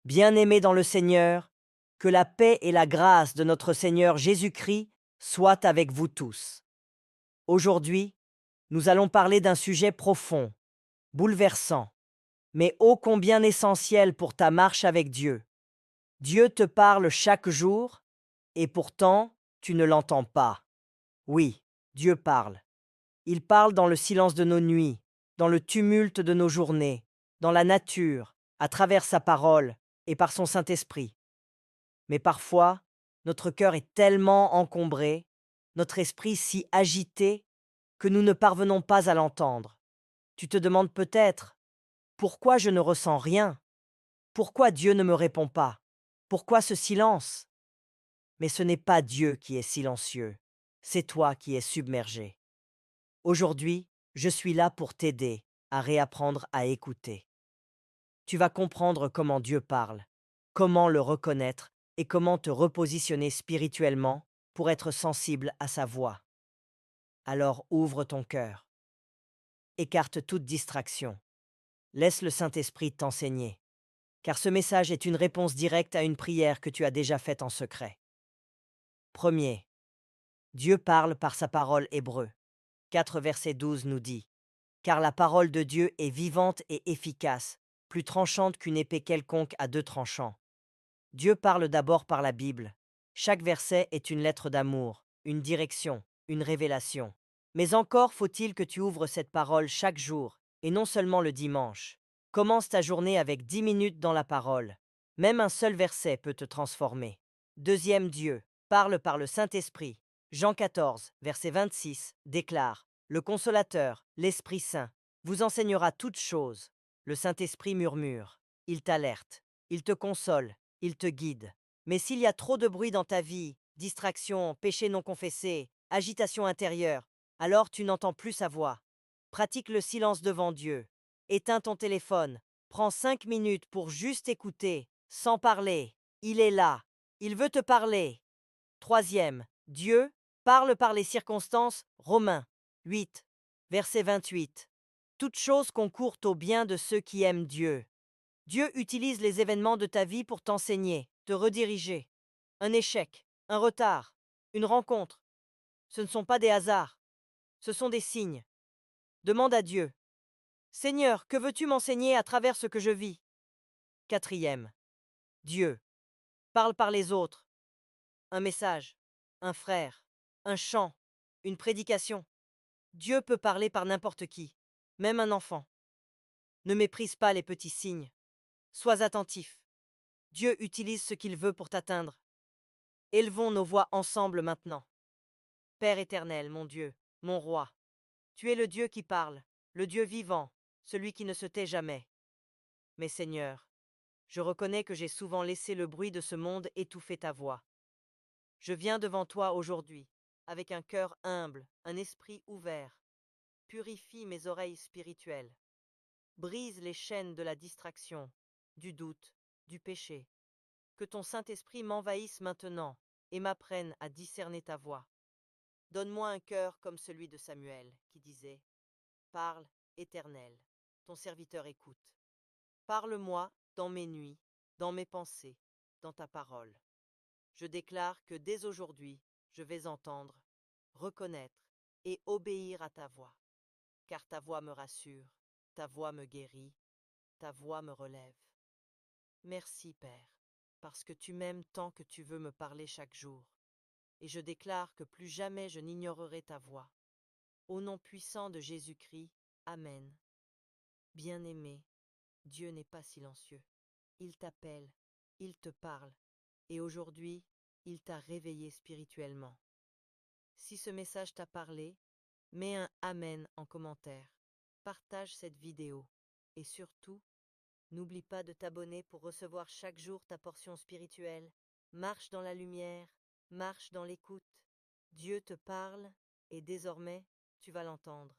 Bien-aimés dans le Seigneur, que la paix et la grâce de notre Seigneur Jésus-Christ soient avec vous tous. Aujourd'hui, nous allons parler d'un sujet profond, bouleversant, mais ô combien essentiel pour ta marche avec Dieu. Dieu te parle chaque jour, et pourtant, tu ne l'entends pas. Oui, Dieu parle. Il parle dans le silence de nos nuits, dans le tumulte de nos journées, dans la nature, à travers sa parole et par son Saint-Esprit. Mais parfois, notre cœur est tellement encombré, notre esprit si agité, que nous ne parvenons pas à l'entendre. Tu te demandes peut-être, pourquoi je ne ressens rien? Pourquoi Dieu ne me répond pas? Pourquoi ce silence? Mais ce n'est pas Dieu qui est silencieux, c'est toi qui es submergé. Aujourd'hui, je suis là pour t'aider à réapprendre à écouter. Tu vas comprendre comment Dieu parle, comment le reconnaître et comment te repositionner spirituellement pour être sensible à sa voix. Alors ouvre ton cœur, écarte toute distraction, laisse le Saint-Esprit t'enseigner, car ce message est une réponse directe à une prière que tu as déjà faite en secret. Premier, Dieu parle par sa parole hébreu. 4 verset 12 nous dit: Car la parole de Dieu est vivante et efficace, plus tranchante qu'une épée quelconque à deux tranchants. Dieu parle d'abord par la Bible. Chaque verset est une lettre d'amour, une direction, une révélation. Mais encore faut-il que tu ouvres cette parole chaque jour, et non seulement le dimanche. Commence ta journée avec 10 minutes dans la parole. Même un seul verset peut te transformer. Deuxième Dieu, parle par le Saint-Esprit. Jean 14, verset 26, déclare: Le Consolateur, l'Esprit Saint, vous enseignera toutes choses. Le Saint-Esprit murmure. Il t'alerte. Il te console. Il te guide. Mais s'il y a trop de bruit dans ta vie, distraction, péché non confessé, agitation intérieure, alors tu n'entends plus sa voix. Pratique le silence devant Dieu. Éteins ton téléphone. Prends 5 minutes pour juste écouter, sans parler. Il est là. Il veut te parler. Troisième, Dieu parle par les circonstances. Romains 8, verset 28. Toute chose concourt au bien de ceux qui aiment Dieu. Dieu utilise les événements de ta vie pour t'enseigner, te rediriger. Un échec, un retard, une rencontre, ce ne sont pas des hasards, ce sont des signes. Demande à Dieu: Seigneur, que veux-tu m'enseigner à travers ce que je vis? Quatrième, Dieu parle par les autres. Un message, un frère, un chant, une prédication. Dieu peut parler par n'importe qui, même un enfant. Ne méprise pas les petits signes. Sois attentif. Dieu utilise ce qu'il veut pour t'atteindre. Élevons nos voix ensemble maintenant. Père éternel, mon Dieu, mon roi, tu es le Dieu qui parle, le Dieu vivant, celui qui ne se tait jamais. Mais Seigneur, je reconnais que j'ai souvent laissé le bruit de ce monde étouffer ta voix. Je viens devant toi aujourd'hui, avec un cœur humble, un esprit ouvert. Purifie mes oreilles spirituelles. Brise les chaînes de la distraction, du doute, du péché. Que ton Saint-Esprit m'envahisse maintenant et m'apprenne à discerner ta voix. Donne-moi un cœur comme celui de Samuel, qui disait: Parle, Éternel, ton serviteur écoute. Parle-moi dans mes nuits, dans mes pensées, dans ta parole. Je déclare que dès aujourd'hui, je vais entendre, reconnaître et obéir à ta voix, car ta voix me rassure, ta voix me guérit, ta voix me relève. Merci, Père, parce que tu m'aimes tant que tu veux me parler chaque jour, et je déclare que plus jamais je n'ignorerai ta voix. Au nom puissant de Jésus-Christ, Amen. Bien-aimé, Dieu n'est pas silencieux. Il t'appelle, il te parle, et aujourd'hui, il t'a réveillé spirituellement. Si ce message t'a parlé, mets un Amen en commentaire, partage cette vidéo, et surtout, n'oublie pas de t'abonner pour recevoir chaque jour ta portion spirituelle. Marche dans la lumière, marche dans l'écoute. Dieu te parle, et désormais, tu vas l'entendre.